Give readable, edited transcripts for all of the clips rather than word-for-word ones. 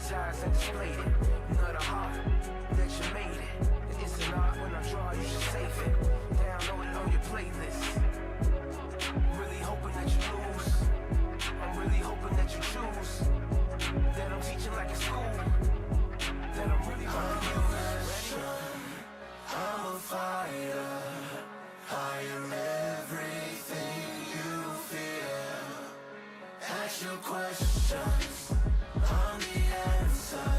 hypnotized and displayed it. Not a heart that you made it. It's an art when I draw, you should save it. Download it on your playlist. Really hoping that you lose. I'm really hoping that you choose. That I'm teaching like a school. That I'm really gonna use. I'm a fighter. I am everything you fear. Ask your questions. I'm the answer.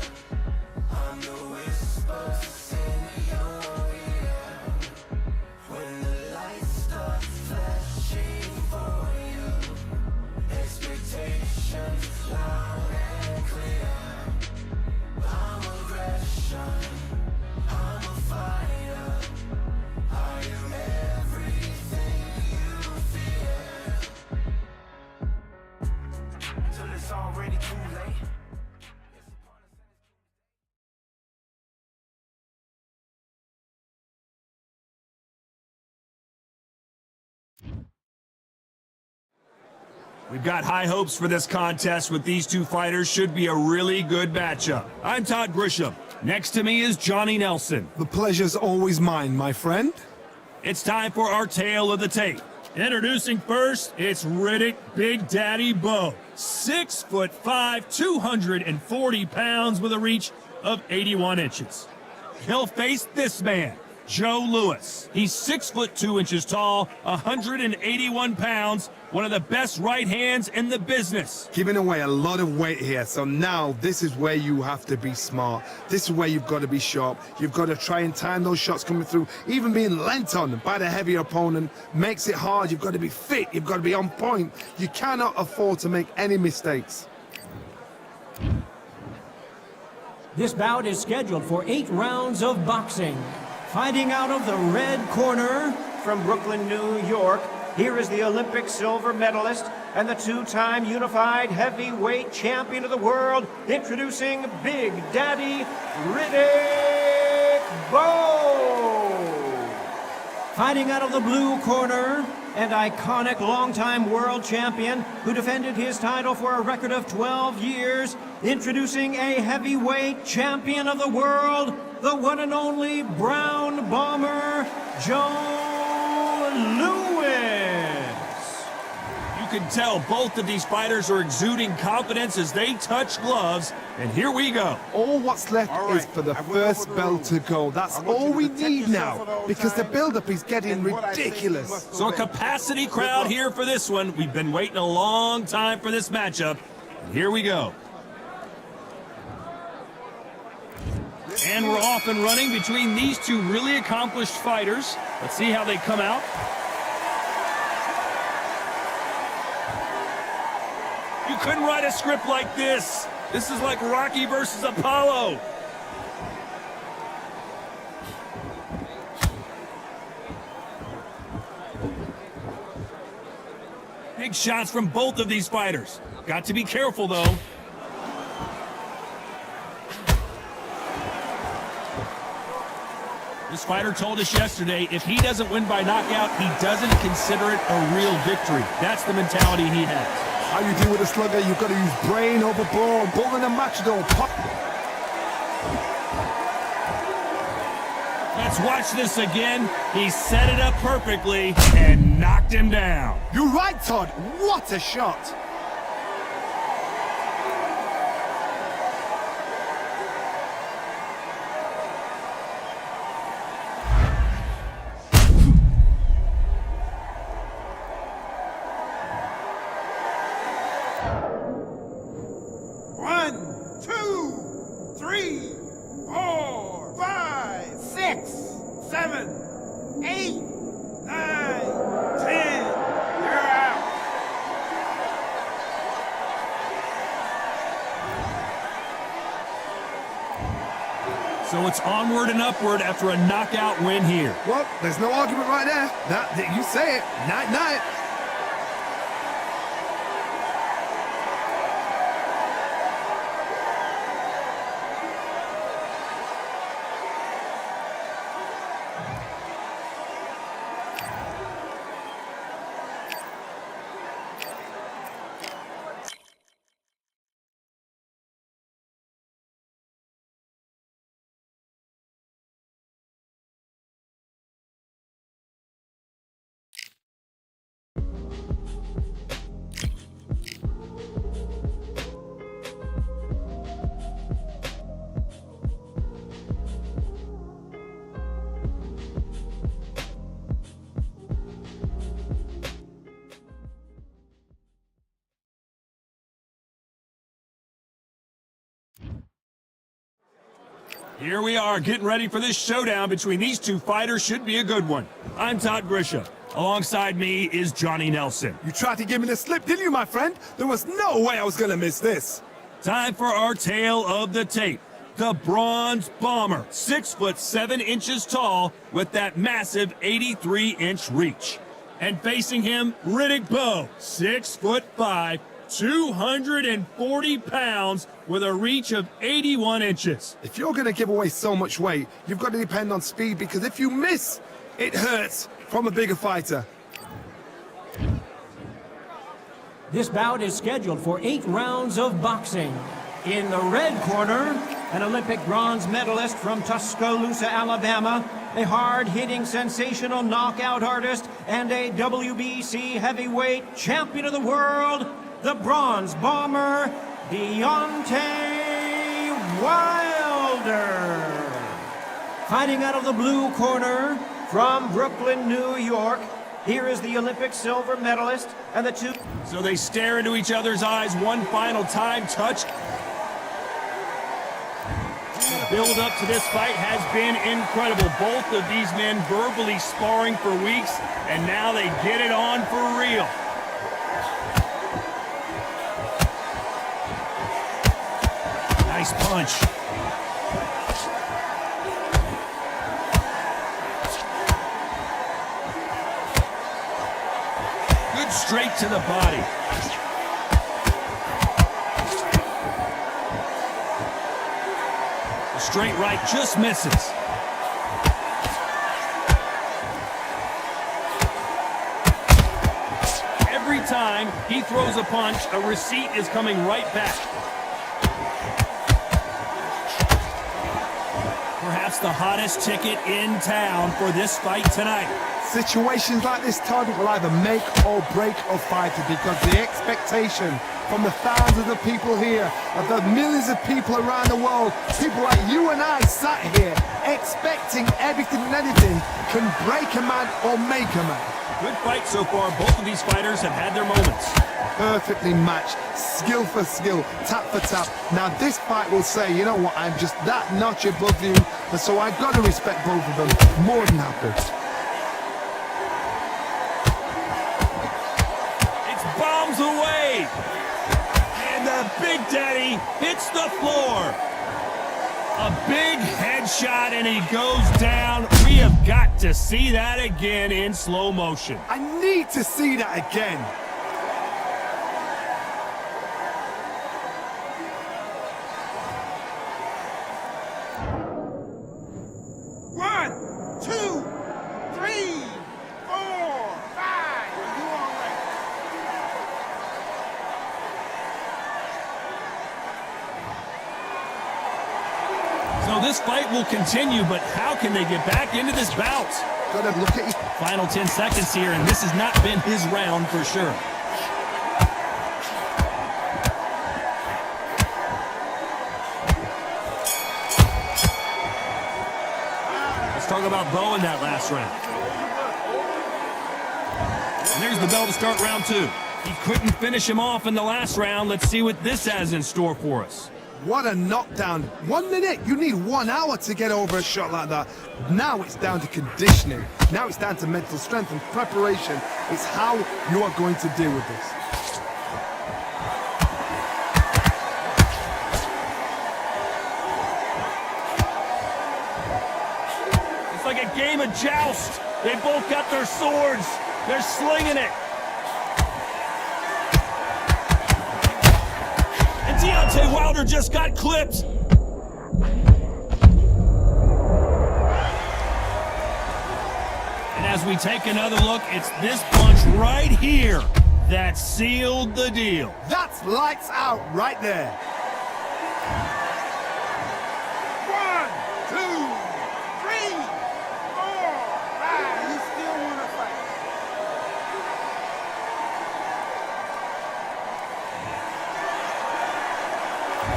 I'm the whispers in your ear. When the lights start flashing for you, expectations loud and clear. I'm aggression. I'm a fighter. I am everything you fear. Till it's already too late. We've got high hopes for this contest with these two fighters. Should be a really good matchup. I'm Todd Grisham. Next to me is Johnny Nelson. The pleasure's always mine, my friend. It's time for our tale of the tape. Introducing first, it's Riddick Big Daddy Bo. 6'5", 240 pounds with a reach of 81 inches. He'll face this man, Joe Louis. He's 6'2" tall, 181 pounds, one of the best right hands in the business. Giving away a lot of weight here, so now this is where you have to be smart. This is where you've got to be sharp. You've got to try and time those shots coming through. Even being lent on by the heavier opponent makes it hard. You've got to be fit. You've got to be on point. You cannot afford to make any mistakes. This bout is scheduled for 8 rounds of boxing. Fighting out of the red corner, from Brooklyn, New York, here is the Olympic silver medalist and the two-time unified heavyweight champion of the world, introducing Big Daddy Riddick Bowe. Fighting out of the blue corner, and iconic longtime world champion who defended his title for a record of 12 years, introducing a heavyweight champion of the world, the one and only Brown Bomber, Joe Louis. You can tell both of these fighters are exuding confidence as they touch gloves, and here we go. All what's left is for the first bell to go. That's all we need now, because the build-up is getting ridiculous. So a capacity crowd here for this one. We've been waiting a long time for this matchup, and here we go. And we're off and running between these two really accomplished fighters. Let's see how they come out. You couldn't write a script like this. This is like Rocky versus Apollo. Big shots from both of these fighters. Got to be careful, though. This fighter told us yesterday, if he doesn't win by knockout, he doesn't consider it a real victory. That's the mentality he has. How you deal with a slugger, you've got to use brain over ball. Ball in a match, don't pop. Let's watch this again. He set it up perfectly and knocked him down. You're right, Todd. What a shot. So it's onward and upward after a knockout win here. Well, there's no argument right there. That you say it. Night-night. Here we are, getting ready for this showdown between these two fighters. Should be a good one. I'm Todd Grisham. Alongside me is Johnny Nelson. You tried to give me the slip, didn't you, my friend? There was no way I was going to miss this. Time for our tale of the tape. The Bronze Bomber, 6'7" tall with that massive 83-inch reach. And facing him, Riddick Bowe, 6'5", 240 pounds with a reach of 81 inches. If you're going to give away so much weight, you've got to depend on speed, because if you miss, it hurts from a bigger fighter. This bout is scheduled for 8 rounds of boxing. In the red corner, an Olympic bronze medalist from Tuscaloosa, Alabama, a hard-hitting, sensational knockout artist, and a WBC heavyweight champion of the world, the Bronze Bomber, Deontay Wilder. Fighting out of the blue corner, from Brooklyn, New York, here is the Olympic silver medalist and the two... So they stare into each other's eyes one final time, touch. The build up to this fight has been incredible. Both of these men verbally sparring for weeks, and now they get it on for real. Nice punch. Good straight to the body. The straight right just misses. Every time he throws a punch, a receipt is coming right back. Perhaps the hottest ticket in town for this fight tonight. Situations like this, Todd, will either make or break a fighter, because the expectation from the thousands of people here, of the millions of people around the world, people like you and I sat here expecting everything and anything, can break a man or make a man. Good fight so far. Both of these fighters have had their moments. Perfectly matched, skill for skill, tap for tap. Now this fight will say, you know what, I'm just that notch above you, and so I've got to respect both of them more than happy. It's bombs away, and the Big Daddy hits the floor. A big headshot, and he goes down. We have got to see that again in slow motion. I need to see that again. So this fight will continue, but how can they get back into this bout? Gotta look at you. Final 10 seconds here, and this has not been his round for sure. Let's talk about Bowe in that last round. And there's the bell to start round 2. He couldn't finish him off in the last round. Let's see what this has in store for us. What a knockdown. 1 minute, you need 1 hour to get over a shot like that. Now it's down to conditioning. Now it's down to mental strength and preparation. It's how you are going to deal with this. It's like a game of joust. They both got their swords. They're slinging it. Deontay Wilder just got clipped. And as we take another look, it's this punch right here that sealed the deal. That's lights out right there. 1, 2, 3, 4, 5. You still want to fight?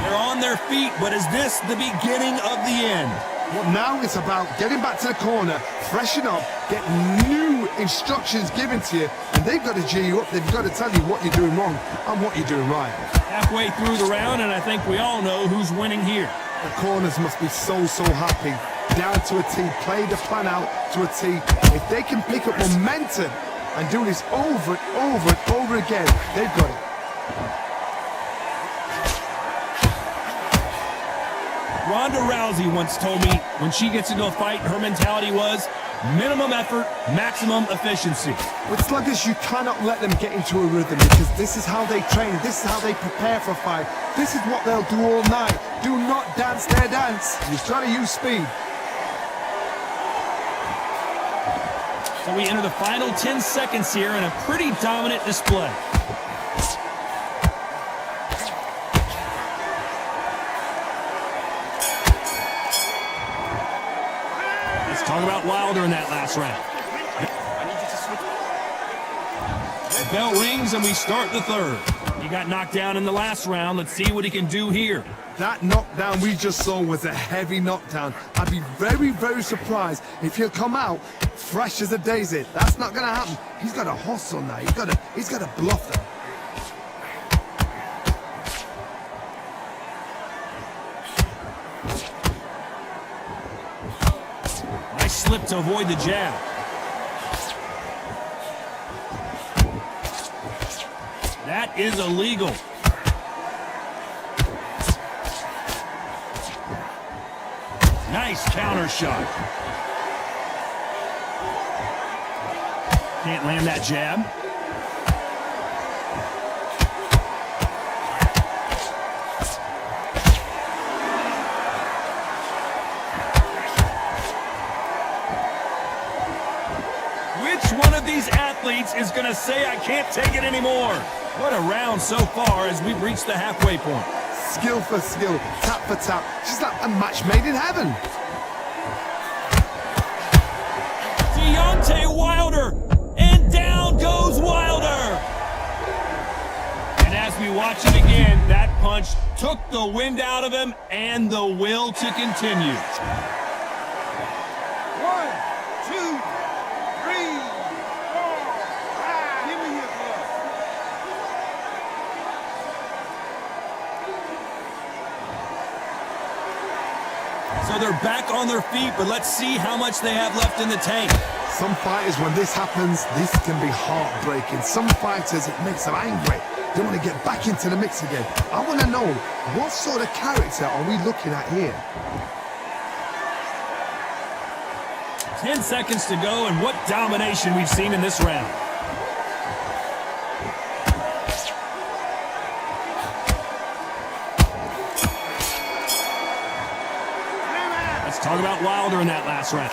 They're on their feet, but is this the beginning of the end? Well, now it's about getting back to the corner, freshen up, get new instructions given to you, and they've got to G you up. They've got to tell you what you're doing wrong and what you're doing right. Halfway through the round, and I think we all know who's winning here. The corners must be so happy. Down to a T, play the plan out to a T. If they can pick up momentum and do this over and over and over again, they've got it. Ronda Rousey once told me when she gets into a fight, her mentality was minimum effort, maximum efficiency. With sluggers, you cannot let them get into a rhythm because this is how they train, this is how they prepare for a fight. This is what they'll do all night. Do not dance their dance. You've got to use speed. So we enter the final 10 seconds here in a pretty dominant display. Let's talk about Wilder in that last round. The bell rings and we start the third. He got knocked down in the last round. Let's see what he can do here. That knockdown we just saw was a heavy knockdown. I'd be very surprised if he'll come out fresh as a daisy. That's not going to happen. He's got to hustle now. He's got to bluff them. Nice slip to avoid the jab. That is illegal. Nice counter shot. Can't land that jab. Which one of these athletes is going to say, I can't take it anymore? What a round so far as we've reached the halfway point. Skill for skill, tap for tap. She's like a match made in heaven. Deontay Wilder, and down goes Wilder. And as we watch it again, that punch took the wind out of him and the will to continue. 1, 2, 3, 4, 5. Give me your glove. So they're back on their feet, but let's see how much they have left in the tank. Some fighters, when this happens, this can be heartbreaking. Some fighters, it makes them angry. They want to get back into the mix again. I want to know, what sort of character are we looking at here? 10 seconds to go, and what domination we've seen in this round. Let's talk about Wilder in that last round.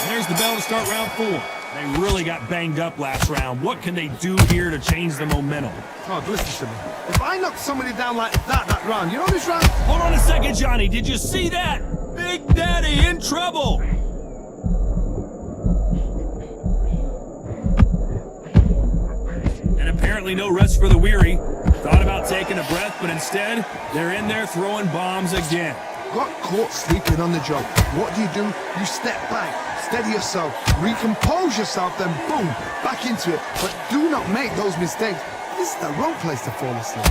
And there's the bell to start round 4. They really got banged up last round. What can they do here to change the momentum? Oh, listen to me. If I knock somebody down like that round, you know this round? Hold on a second, Johnny. Did you see that? Big Daddy in trouble. And apparently no rest for the weary. Thought about taking a breath, but instead, they're in there throwing bombs again. Got caught sleeping on the job. What do? You step back, steady yourself, recompose yourself, then boom, back into it. But do not make those mistakes. This is the wrong place to fall asleep.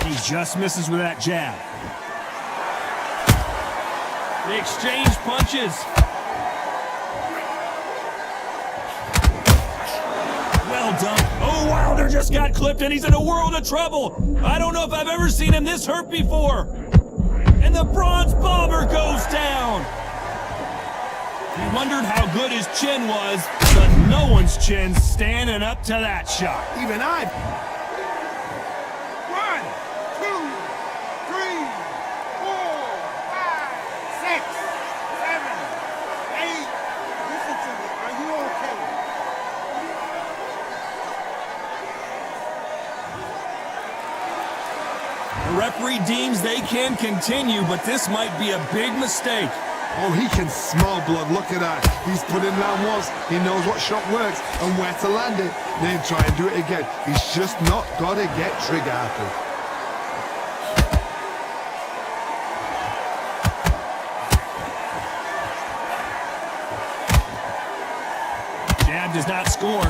He just misses with that jab. They exchange punches. Well done. Oh, Wilder just got clipped and he's in a world of trouble. I don't know if I've ever seen him this hurt before. And the bronze bomber goes down. He wondered how good his chin was, but no one's chin's standing up to that shot. Even I. 1, 2, 3, 4, 5, 6, 7, 8. Listen to me. Are you okay? The referee deems they can continue, but this might be a big mistake. Oh, he can smell blood. Look at that. He's put in down once. He knows what shot works and where to land it. Then try and do it again. He's just not got to get trigger happy. Jab does not score.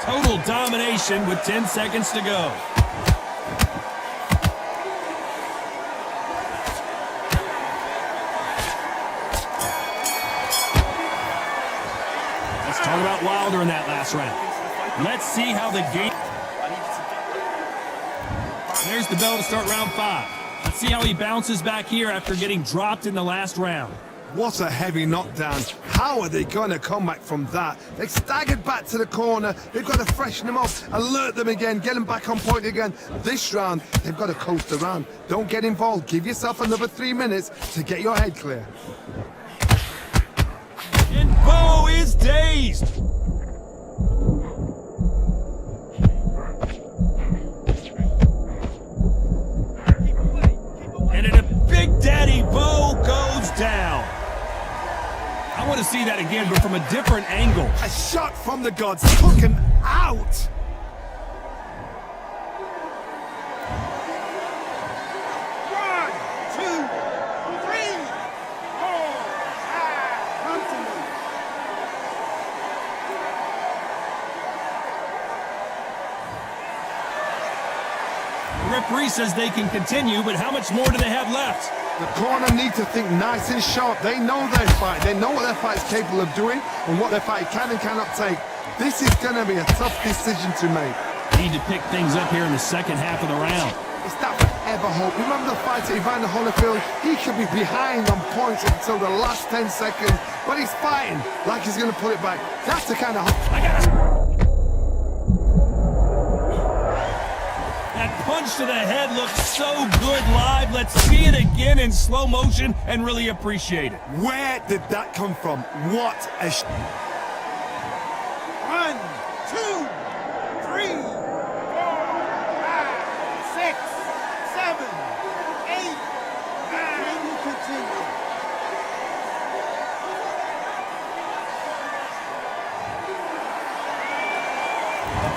Total domination with 10 seconds to go. Let's talk about Wilder in that last round. Let's see how the game... There's the bell to start round 5. Let's see how he bounces back here after getting dropped in the last round. What a heavy knockdown. How are they going to come back from that? They staggered back to the corner. They've got to freshen them up, alert them again, get them back on point again. This round, they've got to coast around. Don't get involved. Give yourself another 3 minutes to get your head clear. And Bo is dazed. And a Big Daddy Bo goes down. I want to see that again, but from a different angle. A shot from the gods took him out. One, two, three, four, five. Come to me. The referee says they can continue, but how much more do they have left? The corner need to think nice and sharp. They know their fight. They know what their fight is capable of doing and what their fight can and cannot take. This is going to be a tough decision to make. Need to pick things up here in the second half of the round. It's that forever hope. Remember the fight at Evander Holyfield? He could be behind on points until the last 10 seconds, but he's fighting like he's going to pull it back. That's the kind of hope. I got it. That punch to the head looks so good live. Let's see it again in slow motion and really appreciate it. Where did that come from? What a... 1, 2, 3, 4, 5, 6, 7, 8, 9. Can you continue?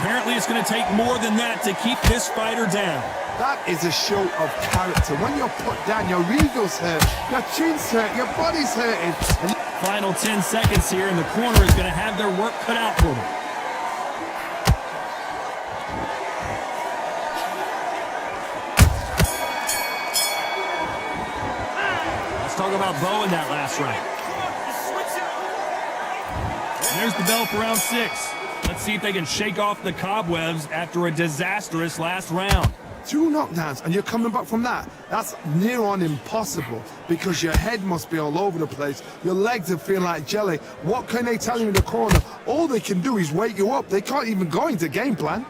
Apparently it's going to take more than that to keep this fighter down. That is a show of character. When you're put down, your ego's hurt, your chin's hurt, your body's hurting. And Final 10 seconds here, and the corner is going to have their work cut out for them. Let's talk about Bo in that last round. And there's the bell for round 6. Let's see if they can shake off the cobwebs after a disastrous last round. 2 knockdowns and you're coming back from that. That's near on impossible because your head must be all over the place. Your legs are feeling like jelly. What can they tell you in the corner? All they can do is wake you up. They can't even go into game plan.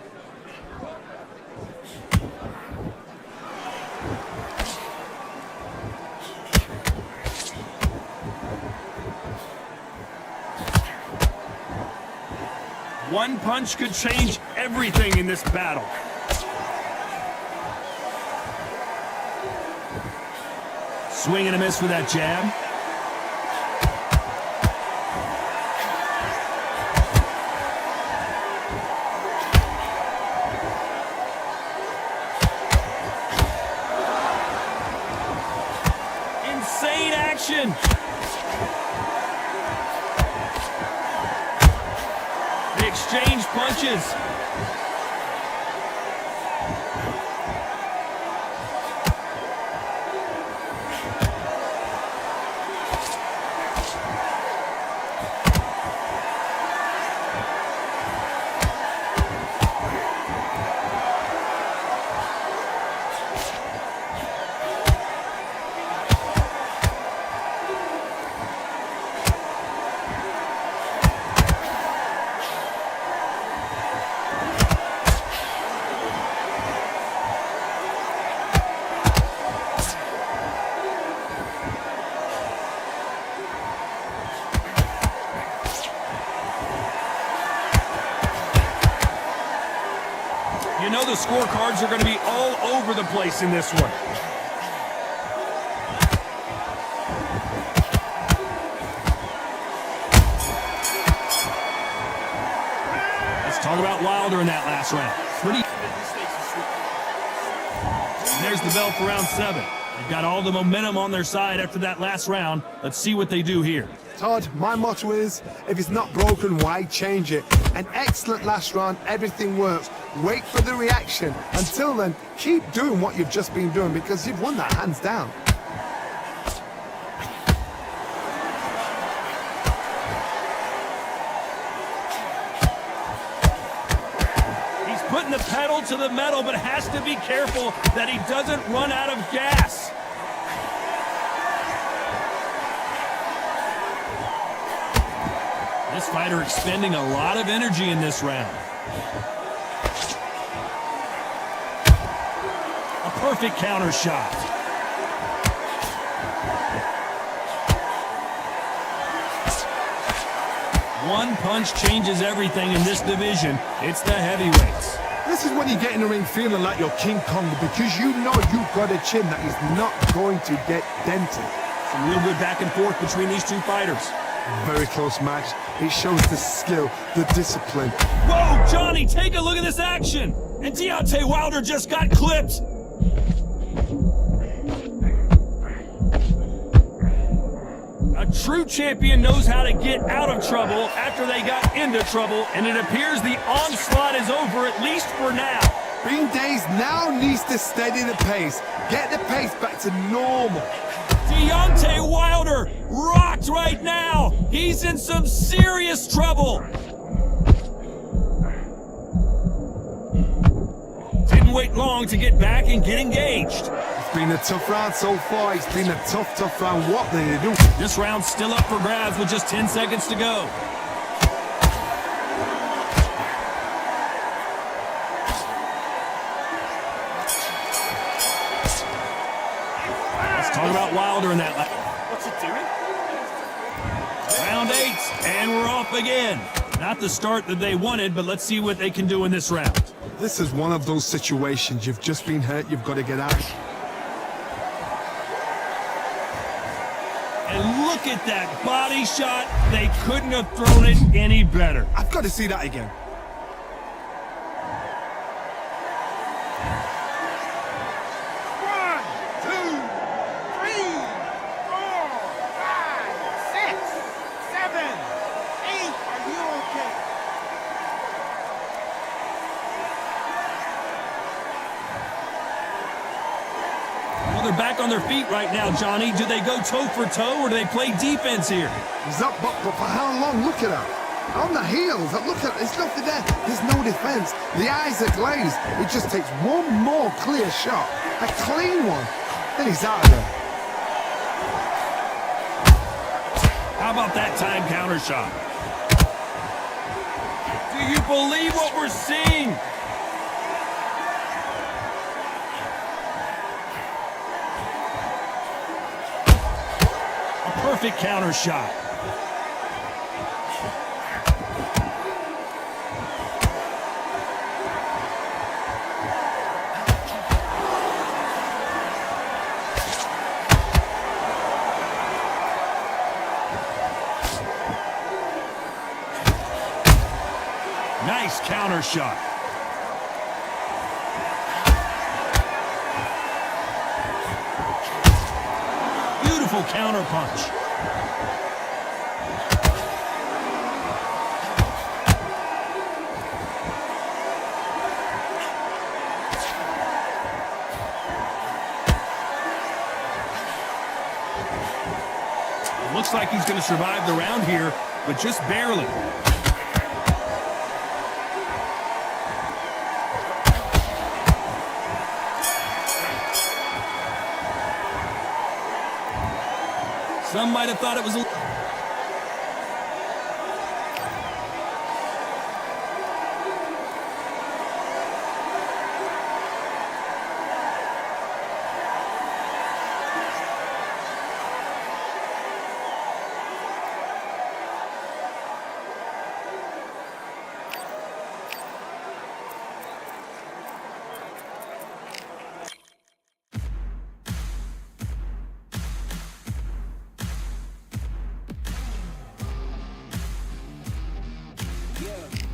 One punch could change everything in this battle. Swing and a miss with that jab. Insane action. They exchange punches. You know the scorecards are going to be all over the place in this one. Talk about Wilder in that last round. Pretty. And there's the bell for round 7. They've got all the momentum on their side after that last round. Let's see what they do here. Todd, my motto is, if it's not broken, why change it? An excellent last round, everything works. Wait for the reaction. Until then, keep doing what you've just been doing because you've won that hands down. He's putting the pedal to the metal, but has to be careful that he doesn't run out of gas. This fighter expending a lot of energy in this round. A perfect counter shot. One punch changes everything in this division. It's the heavyweights. This is when you get in the ring feeling like you're King Kong because you know you've got a chin that is not going to get dented. Some real good back and forth between these two fighters. Very close match. It shows the skill, the discipline. Whoa, Johnny, take a look at this action. And Deontay Wilder just got clipped. A true champion knows how to get out of trouble after they got into trouble, and it appears the onslaught is over, at least for now. Bean Days now needs to steady the pace. Get the pace back to normal. Deontay Wilder rocked right now. He's in some serious trouble. Didn't wait long to get back and get engaged. It's been a tough round so far. It's been a tough round. What did they do? This round's still up for grabs with just 10 seconds to go. Let's talk about Wilder in that. What's it doing? Round 8, and we're off again. Not the start that they wanted, but let's see what they can do in this round. This is one of those situations. You've just been hurt. You've got to get out. And look at that body shot. They couldn't have thrown it any better. I've got to see that again. One, two, three, four, five, six, seven, eight. Are you okay? Well, they're back on their feet right now, Johnny. Do they go toe for toe, or do they play defense here? He's up, but for how long? Look at that. On the heels. Look at it's nothing there. There's no defense. The eyes are glazed. It just takes one more clear shot. A clean one. Then he's out of there. How about that time counter shot? Do you believe what we're seeing? A perfect counter shot. Nice counter shot. Beautiful counter punch. It looks like he's going to survive the round here, but just barely. Some might have thought it was a... Yeah.